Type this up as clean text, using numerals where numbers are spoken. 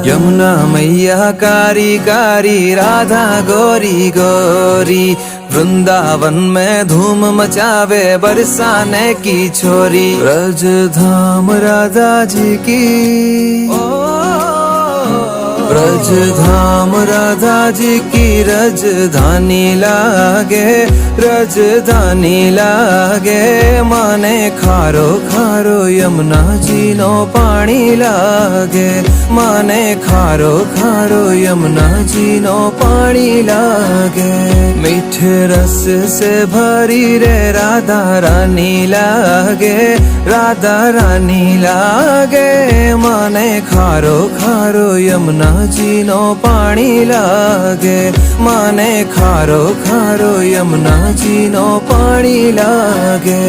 यमुना मैया कारी कारी, राधा गोरी गोरी, वृंदावन में धूम मचावे बरसाने की छोरी। ब्रज धाम राधा जी की, ब्रज धाम राधा जी की रजधानी लागे, रजधानी लागे। माने खारो खारो यमुना जी नो पानी लागे, माने खारो खारो यमुना जी नो पानी लागे। मीठे रस से भरी रे राधा रानी लागे, राधा रानी लागे। माने खारो खारो यमुना जी नो पानी लागे, माने खारो खारो यमुना जी नो पानी लागे।